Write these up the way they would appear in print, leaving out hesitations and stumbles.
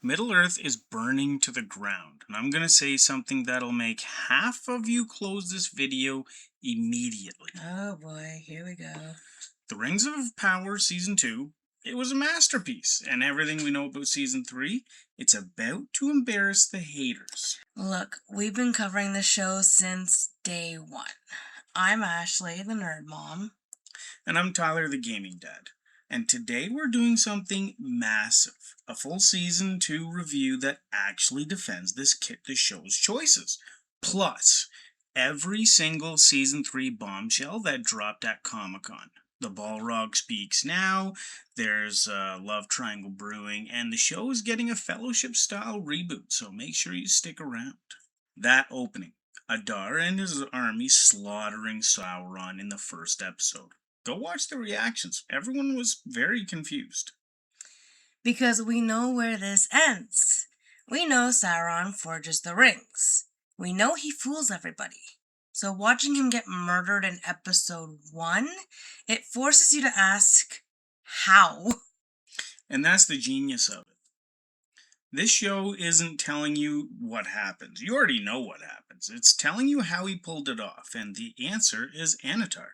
Middle-earth is burning to the ground, and I'm going to say something that'll make half of you close this video immediately. Oh boy, here we go. The Rings of Power Season 2, it was a masterpiece, and everything we know about Season 3, it's about to embarrass the haters. Look, we've been covering the show since day one. I'm Ashley, the nerd mom. And I'm Tyler, the gaming dad. And today we're doing something massive. A full Season 2 review that actually defends the show's choices. Plus, every single Season 3 bombshell that dropped at Comic-Con. The Balrog speaks now, there's Love Triangle brewing, and the show is getting a Fellowship-style reboot, so make sure you stick around. That opening. Adar and his army slaughtering Sauron in the first episode. Go watch the reactions. Everyone was very confused. Because we know where this ends. We know Sauron forges the rings. We know he fools everybody. So watching him get murdered in episode 1, it forces you to ask, how? And that's the genius of it. This show isn't telling you what happens. You already know what happens. It's telling you how he pulled it off, and the answer is Anatar.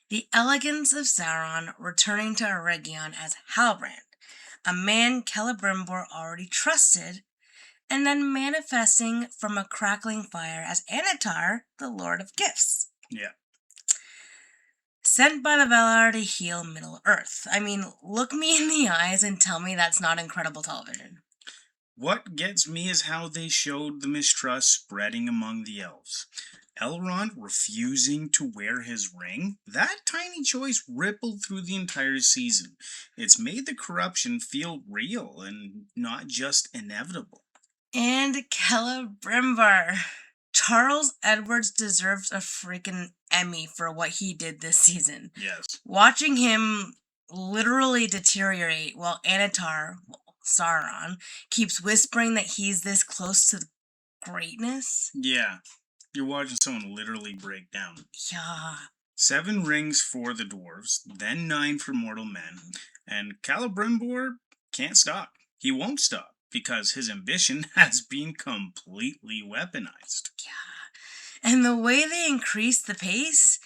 The elegance of Sauron returning to Eregion as Halbrand, a man Celebrimbor already trusted, and then manifesting from a crackling fire as Anatar, the Lord of Gifts. Yeah. Sent by the Valar to heal Middle-earth. I mean, look me in the eyes and tell me that's not incredible television. What gets me is how they showed the mistrust spreading among the elves. Elrond refusing to wear his ring, that tiny choice rippled through the entire season. It's made the corruption feel real and not just inevitable. And Celebrimbor. Charles Edwards deserves a freaking Emmy for what he did this season. Yes. Watching him literally deteriorate while Anatar, Sauron, keeps whispering that he's this close to greatness. Yeah. You're watching someone literally break down. Yeah. 7 rings for the dwarves, then 9 for mortal men, and Celebrimbor can't stop. He won't stop, because his ambition has been completely weaponized. Yeah. And the way they increased the pace,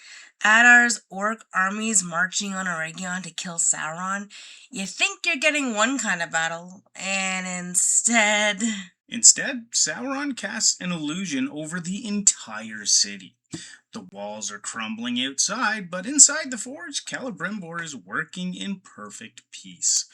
Adar's orc armies marching on Eregion to kill Sauron, you think you're getting one kind of battle, and instead, Sauron casts an illusion over the entire city. The walls are crumbling outside, but inside the forge, Celebrimbor is working in perfect peace.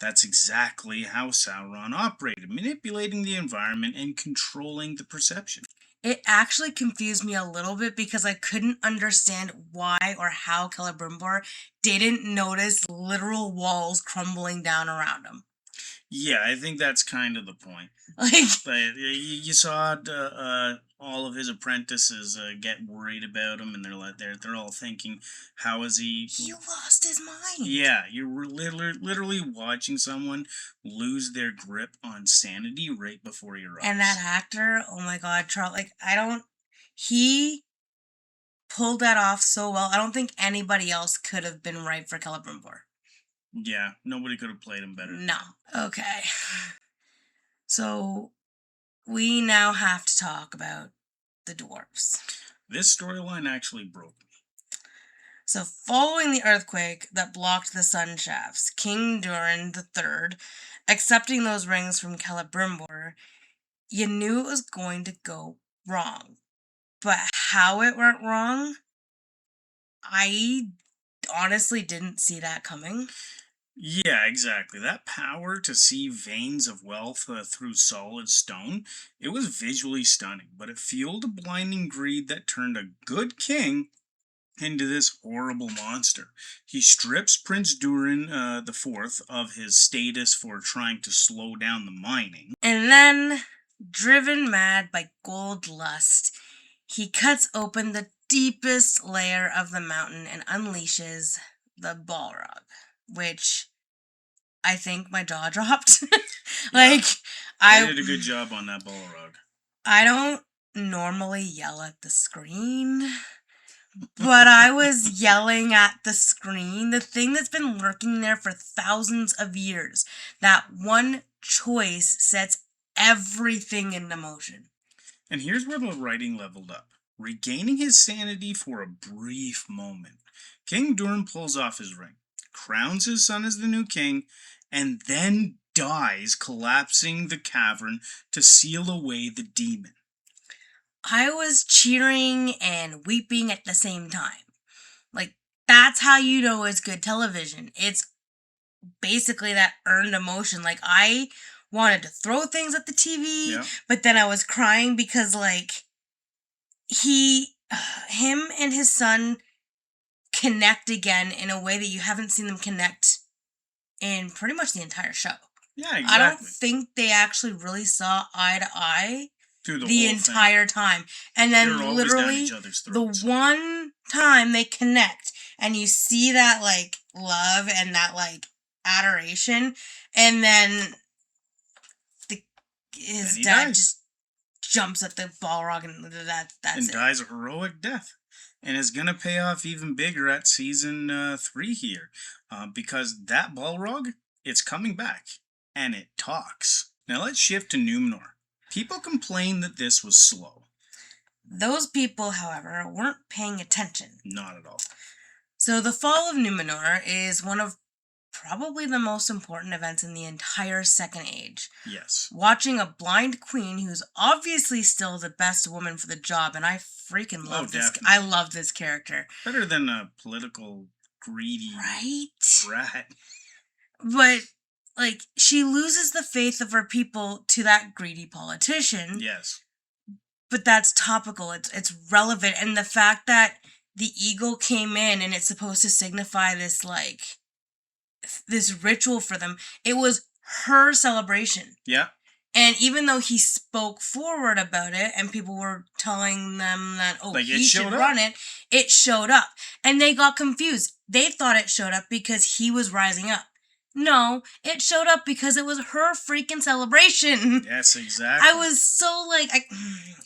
That's exactly how Sauron operated, manipulating the environment and controlling the perception. It actually confused me a little bit because I couldn't understand why or how Celebrimbor didn't notice literal walls crumbling down around him. Yeah, I think that's kind of the point. But you saw all of his apprentices get worried about him, and they're all thinking, "How is he?" He lost his mind. Yeah, you're literally watching someone lose their grip on sanity right before your eyes. And that actor, oh my God, Charles! He pulled that off so well. I don't think anybody else could have been right for Celebrimbor. Yeah, nobody could have played him better. No. Okay. So, we now have to talk about the dwarves. This storyline actually broke me. So, following the earthquake that blocked the sun shafts, King Durin III, accepting those rings from Celebrimbor, you knew it was going to go wrong. But how it went wrong, I honestly didn't see that coming. Yeah, exactly. That power to see veins of wealth through solid stone, it was visually stunning, but it fueled a blinding greed that turned a good king into this horrible monster. He strips Prince Durin IV of his status for trying to slow down the mining. And then, driven mad by gold lust, he cuts open the deepest layer of the mountain and unleashes the Balrog, which I think my jaw dropped. They did a good job on that Balrog. I don't normally yell at the screen, but I was yelling at the screen, the thing that's been lurking there for thousands of years. That one choice sets everything into motion. And here's where the writing leveled up. Regaining his sanity for a brief moment, King Durin pulls off his ring, crowns his son as the new king, and then dies, collapsing the cavern to seal away the demon. I was cheering and weeping at the same time. Like, that's how you know it's good television. It's basically that earned emotion. Like, I wanted to throw things at the TV, Yeah. but then I was crying because, like, him and his son connect again in a way that you haven't seen them connect in pretty much the entire show. Yeah, exactly. I don't think they actually really saw eye to eye Through the whole entire time. And They're then always literally down each other's the throats. one time they connect and you see that like love and that like adoration, and then his he dad dies. just jumps at the Balrog and that's and it. dies a heroic death. And is going to pay off even bigger at season 3 here. Because that Balrog, it's coming back. And it talks. Now let's shift to Numenor. People complain that this was slow. Those people, however, weren't paying attention. Not at all. So the fall of Numenor is one of probably the most important events in the entire Second Age. Yes. Watching a blind queen who's obviously still the best woman for the job, and I freaking love this. Definitely. I love this character. Better than a political, greedy brat. But, like, she loses the faith of her people to that greedy politician. Yes. But that's topical. It's relevant. And the fact that the eagle came in and it's supposed to signify this, like, this ritual for them, it was her celebration. Yeah. And even though he spoke forward about it and people were telling them that, he should run it showed up. And they got confused. They thought it showed up because he was rising up. No, it showed up because it was her freaking celebration. Yes, exactly. I was so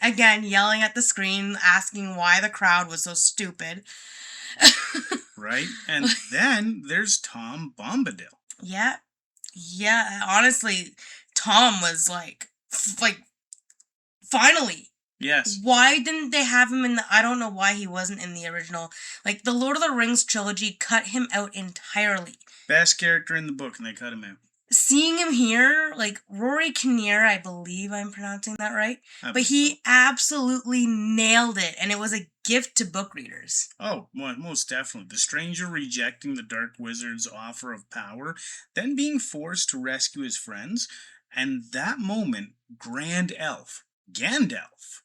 again, yelling at the screen, asking why the crowd was so stupid. Right? And then there's Tom Bombadil. Yeah. Yeah, honestly, Tom was like, finally. Yes. Why didn't they have him in I don't know why he wasn't in the original. Like, the Lord of the Rings trilogy cut him out entirely. Best character in the book, and they cut him out. Seeing him here, like, Rory Kinnear, I believe I'm pronouncing that right, but he absolutely nailed it, and it was a gift to book readers. Oh, most definitely. The stranger rejecting the Dark Wizard's offer of power, then being forced to rescue his friends, and that moment, Grand Elf, Gandalf,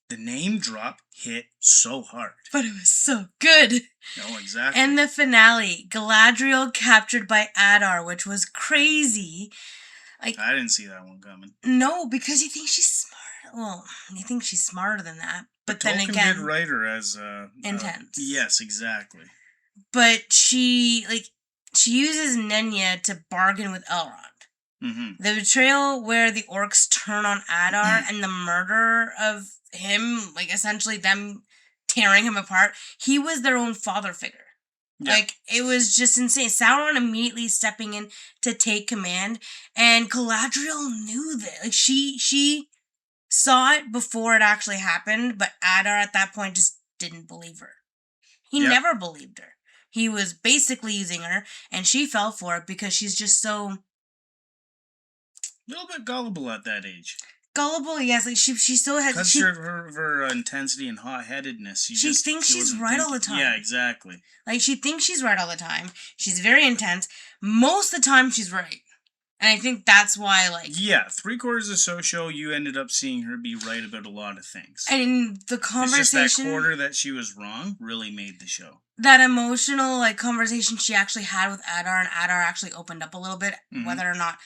the name drop hit so hard. But it was so good. No, exactly. And the finale, Galadriel captured by Adar, which was crazy. Like, I didn't see that one coming. No, because you think she's smart. Well, you think she's smarter than that. But then Tolkien again, did write her as intense. Yes, exactly. But she uses Nenya to bargain with Elrond. Mm-hmm. The betrayal where the orcs turn on Adar and the murder of him, like essentially them tearing him apart, he was their own father figure. Yeah. Like, it was just insane. Sauron immediately stepping in to take command, and Galadriel knew that. Like, she saw it before it actually happened, but Adar at that point just didn't believe her. He never believed her. He was basically using her, and she fell for it because she's just so... A little bit gullible at that age. Gullible, yes. Like, she still has... Because her intensity and hot-headedness. She thinks she's right all the time. Yeah, exactly. Like, she thinks she's right all the time. She's very intense. Most of the time, she's right. And I think that's why, like... Yeah, 3/4 of so show, you ended up seeing her be right about a lot of things. And the conversation... It's just that quarter that she was wrong really made the show. That emotional, like, conversation she actually had with Adar, and Adar actually opened up a little bit, whether or not...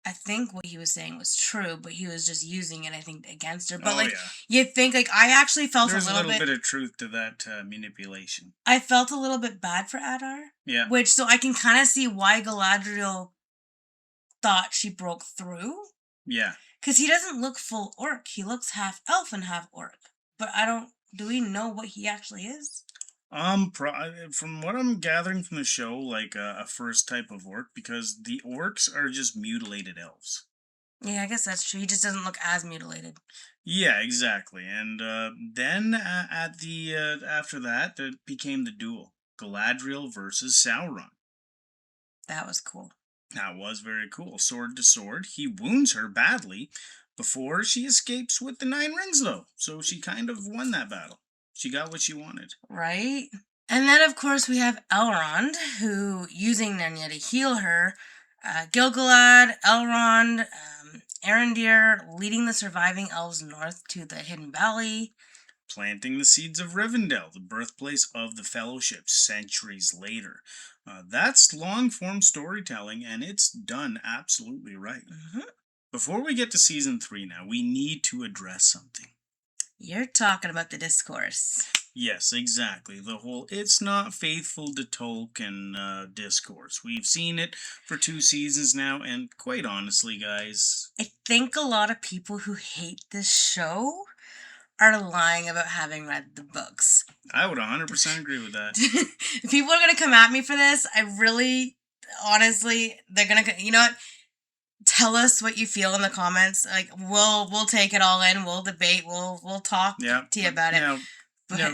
I think what he was saying was true, but he was just using it, I think, against her. But, you think, like, I actually felt There's a little bit of truth to that manipulation. I felt a little bit bad for Adar. Yeah. So I can kind of see why Galadriel thought she broke through. Yeah. Because he doesn't look full orc. He looks half elf and half orc. But I don't Do we know what he actually is? From what I'm gathering from the show, like a first type of orc, because the orcs are just mutilated elves. Yeah, I guess that's true. He just doesn't look as mutilated. Yeah, exactly. And then at the after that, it became the duel: Galadriel versus Sauron. That was cool. That was very cool. Sword to sword, he wounds her badly before she escapes with the 9 rings, though. So she kind of won that battle. She got what she wanted. Right? And then, of course, we have Elrond, who, using Narnia to heal her, Gilgalad, Elrond, Arendir, leading the surviving elves north to the Hidden Valley. Planting the seeds of Rivendell, the birthplace of the Fellowship, centuries later. That's long form storytelling, and it's done absolutely right. Mm-hmm. Before we get to season 3 now, we need to address something. You're talking about the discourse. Yes, exactly. The whole "it's not faithful to Tolkien" discourse. We've seen it for 2 seasons now, and quite honestly, guys, I think a lot of people who hate this show are lying about having read the books. I would 100% agree with that. People are going to come at me for this. I really, honestly, they're going to, you know what? Tell us what you feel in the comments. Like, we'll take it all in. We'll debate. We'll talk to you about it. Now,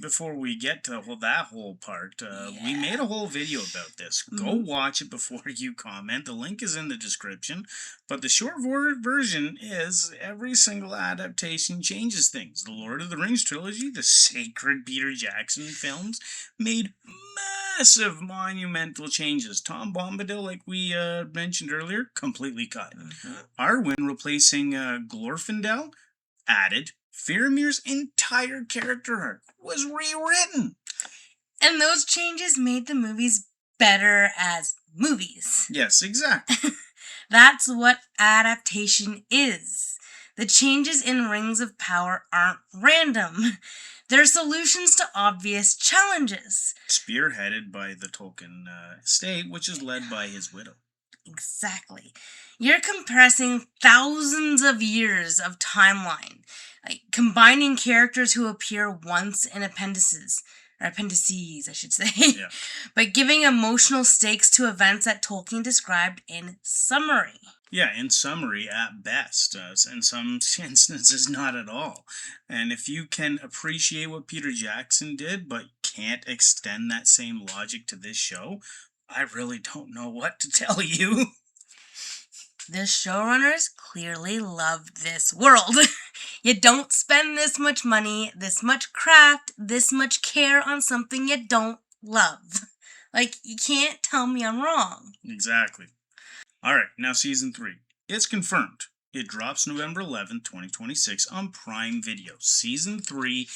before we get to that whole part, we made a whole video about this. Go watch it before you comment. The link is in the description. But the short version is every single adaptation changes things. The Lord of the Rings trilogy, the sacred Peter Jackson films, made massive monumental changes. Tom Bombadil, like we mentioned earlier, completely cut. Arwen replacing Glorfindel, added. Faramir's entire character arc was rewritten. And those changes made the movies better as movies. Yes, exactly. That's what adaptation is. The changes in Rings of Power aren't random. They're solutions to obvious challenges. Spearheaded by the Tolkien estate, which is led by his widow. Exactly. You're compressing thousands of years of timeline, like combining characters who appear once in appendices, I should say, but giving emotional stakes to events that Tolkien described in summary. Yeah, in summary at best. In some instances, not at all. And if you can appreciate what Peter Jackson did, but can't extend that same logic to this show, I really don't know what to tell you. The showrunners clearly loved this world. You don't spend this much money, this much craft, this much care on something you don't love. Like, you can't tell me I'm wrong. Exactly. Alright, now season 3. It's confirmed. It drops November 11th, 2026 on Prime Video. Season 3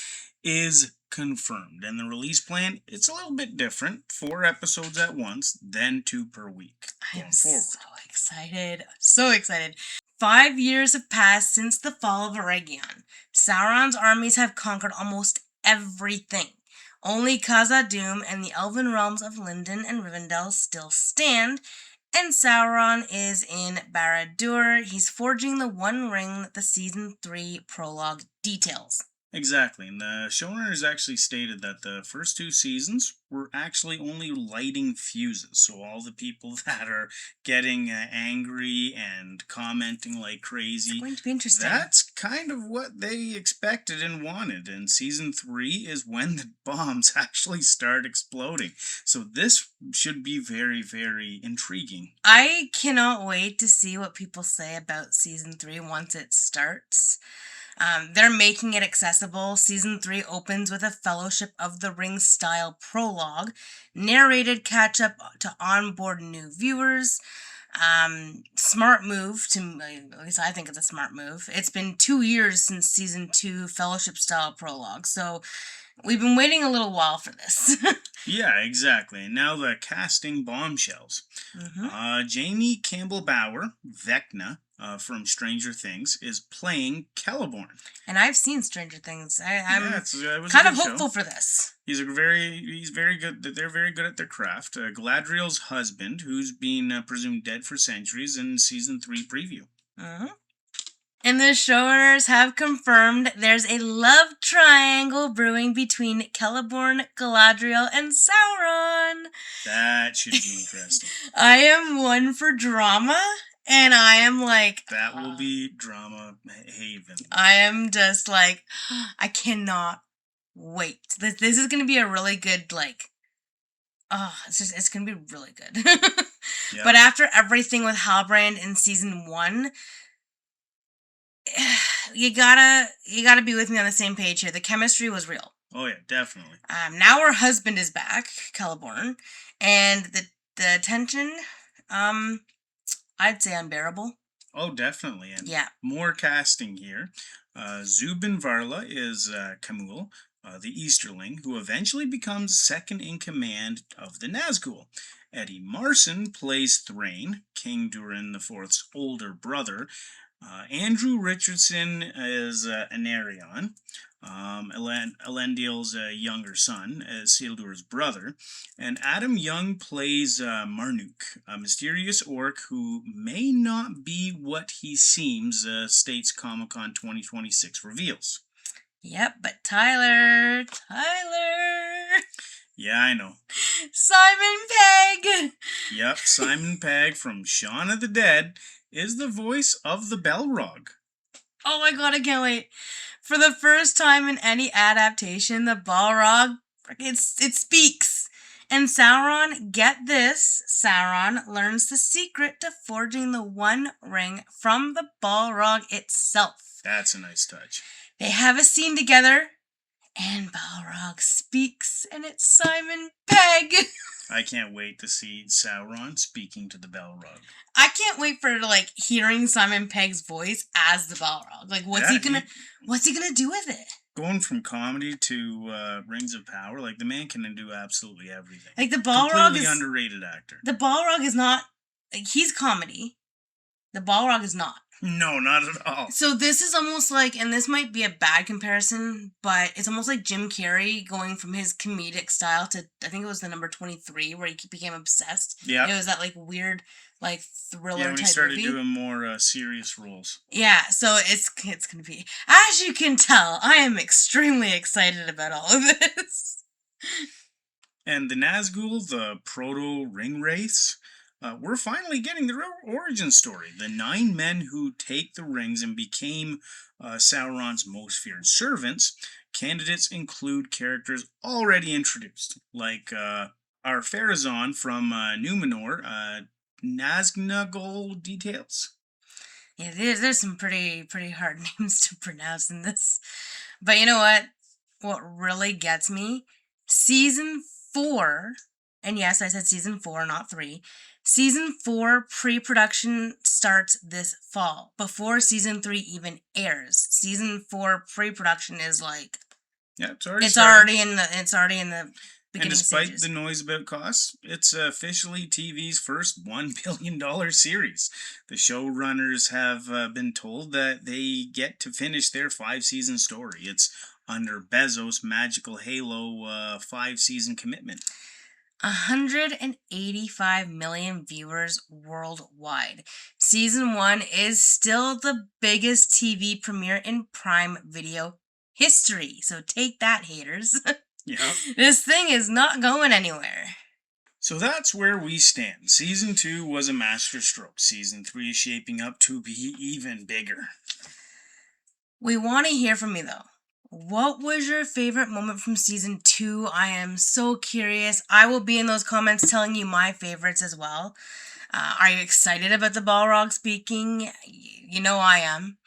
is confirmed. And the release plan, it's a little bit different. 4 episodes at once, then 2 per week. I'm so excited. So excited. 5 years have passed since the fall of Eregion. Sauron's armies have conquered almost everything. Only Khazad-dûm and the elven realms of Lindon and Rivendell still stand, and Sauron is in Barad-dûr. He's forging the One Ring that the Season 3 prologue details. Exactly, and the showrunners actually stated that the first 2 seasons were actually only lighting fuses, so all the people that are getting angry and commenting like crazy, it's going to be interesting. That's kind of what they expected and wanted, and season 3 is when the bombs actually start exploding, so this should be very, very intriguing. I cannot wait to see what people say about season 3 once it starts. They're making it accessible. Season 3 opens with a Fellowship of the Ring style prologue, narrated catch up to onboard new viewers. Smart move, at least I think it's a smart move. It's been 2 years since season 2 Fellowship style prologue, so we've been waiting a little while for this. Yeah, exactly. And now the casting bombshells. Jamie Campbell-Bower, Vecna, from Stranger Things, is playing Celeborn. And I've seen Stranger Things. I'm it was kind of hopeful for this. He's very good. They're very good at their craft. Galadriel's husband, who's been presumed dead for centuries in season 3 preview. And the showrunners have confirmed there's a love triangle brewing between Celeborn, Galadriel, and Sauron. That should be interesting. I am one for drama, and I am like... That will be drama haven. I am just like, I cannot wait. This is going to be a really good, like... it's going to be really good. Yeah. But after everything with Halbrand in season 1... You gotta be with me on the same page here. The chemistry was real. Oh yeah, definitely. Now her husband is back, Celeborn, and the tension, I'd say unbearable. Oh, definitely. And yeah. More casting here. Zubin Varla is Camul, the Easterling, who eventually becomes second in command of the Nazgul. Eddie Marson plays Thrain, King Durin IV's older brother. Andrew Richardson is Anarion. Elendil's younger son, Isildur's brother. And Adam Young plays Marnuk, a mysterious orc who may not be what he seems, states Comic-Con 2026 reveals. Yep, but Tyler... Yeah, I know. Simon Pegg! Yep, Simon Pegg from Shaun of the Dead is the voice of the Balrog. Oh my god, I can't wait. For the first time in any adaptation, the Balrog, it speaks. And Sauron, get this, Sauron learns the secret to forging the One Ring from the Balrog itself. That's a nice touch. They have a scene together, and Balrog speaks, and it's Simon Pegg. I can't wait to see Sauron speaking to the Balrog. I can't wait for like hearing Simon Pegg's voice as the Balrog. Like, what's he gonna do with it? Going from comedy to Rings of Power, like the man can do absolutely everything. Like the Balrog completely underrated actor. The Balrog is not like he's comedy. The Balrog is not. No, not at all. So this is almost like, and this might be a bad comparison, but it's almost like Jim Carrey going from his comedic style to, I think it was the number 23, where he became obsessed. Yeah. It was that like weird, like thriller type movie. Yeah, when he started doing more serious roles. Yeah, so it's gonna be, as you can tell, I am extremely excited about all of this. And the Nazgul, the proto ring race, we're finally getting their origin story. The 9 men who take the rings and became Sauron's most feared servants. Candidates include characters already introduced, like our Pharazôn from Numenor, Nazgul details. Yeah, there's some pretty hard names to pronounce in this. But you know what? What really gets me? Season 4, and yes, I said season 4, not 3. Season 4 pre-production starts this fall, before season 3 even airs. Season 4 pre-production is like... Yeah, it's already in the beginning and despite stages. the noise about costs, it's officially TV's first $1 billion series. The showrunners have been told that they get to finish their 5-season story. It's under Bezos' magical Halo 5-season commitment. 185 million viewers worldwide. Season 1 is still the biggest TV premiere in Prime Video history. So take that, haters. Yeah. This thing is not going anywhere. So that's where we stand. Season 2 was a masterstroke. Season 3 is shaping up to be even bigger. We want to hear from you, though. What was your favorite moment from season 2? I am so curious. I will be in those comments telling you my favorites as well. Are you excited about the Balrog speaking? You know I am.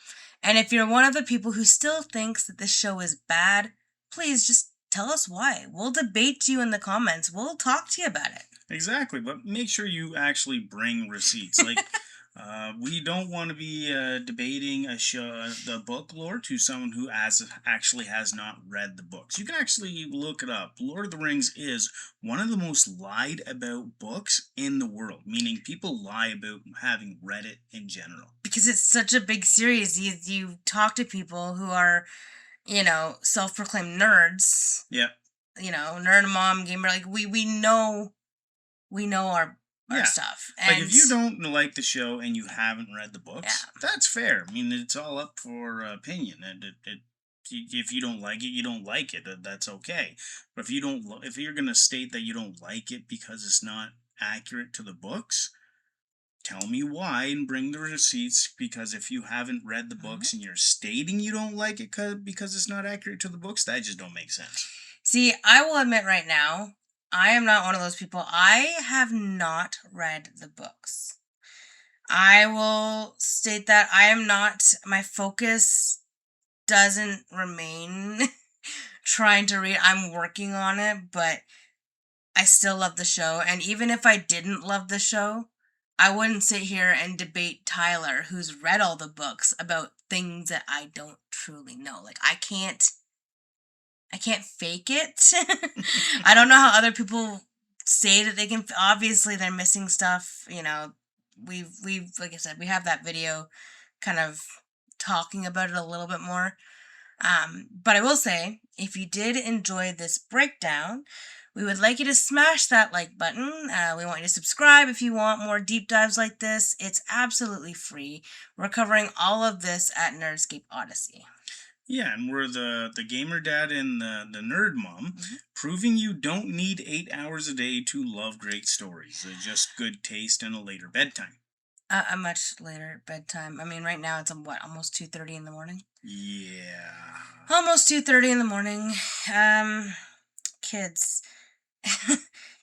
And if you're one of the people who still thinks that this show is bad, please just tell us why. We'll debate you in the comments. We'll talk to you about it. Exactly, but make sure you actually bring receipts. Like, we don't want to be debating the book lore to someone who actually has not read the books. You can actually look it up. Lord of the Rings is one of the most lied about books in the world, meaning people lie about having read it in general. Because it's such a big series. You talk to people who are, self-proclaimed nerds. Yeah. Nerd mom, gamer, like we know our our stuff. Like, And if you don't like the show and you haven't read the books, Yeah. that's fair. I mean, it's all up for opinion, and if you don't like it, you don't like it. That's okay. But if you don't, if you're gonna state that you don't like it because it's not accurate to the books, tell me why and bring the receipts. Because if you haven't read the books and you're stating you don't like it because it's not accurate to the books, that just don't make sense. See, I will admit right now, I am not one of those people. I have not read the books. I will state that I am not, my focus doesn't remain trying to read. I'm working on it, but I still love the show. And even if I didn't love the show, I wouldn't sit here and debate Tyler, who's read all the books, about things that I don't truly know. Like, I can't fake it. I don't know how other people say that they can. Obviously, they're missing stuff. You know, we've like I said, we have that video kind of talking about it a little bit more. But I will say, if you did enjoy this breakdown, we would like you to smash that like button. We want you to subscribe if you want more deep dives like this. It's absolutely free. We're covering all of this at Nerdscape Odyssey. Yeah, and we're the gamer dad and the nerd mom, proving you don't need 8 hours a day to love great stories. Just good taste and a later bedtime. A much later bedtime. I mean, right now it's almost 2:30 in the morning. Yeah. Almost 2:30 in the morning. Kids.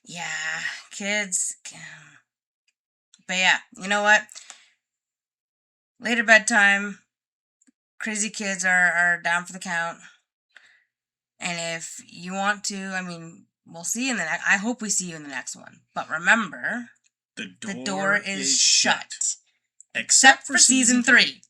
Yeah, kids. But yeah, you know what? Later bedtime. Crazy kids are down for the count. And if you want to, I mean, we'll see you in the next. I hope we see you in the next one. But remember, The door is shut. Except for Season 3.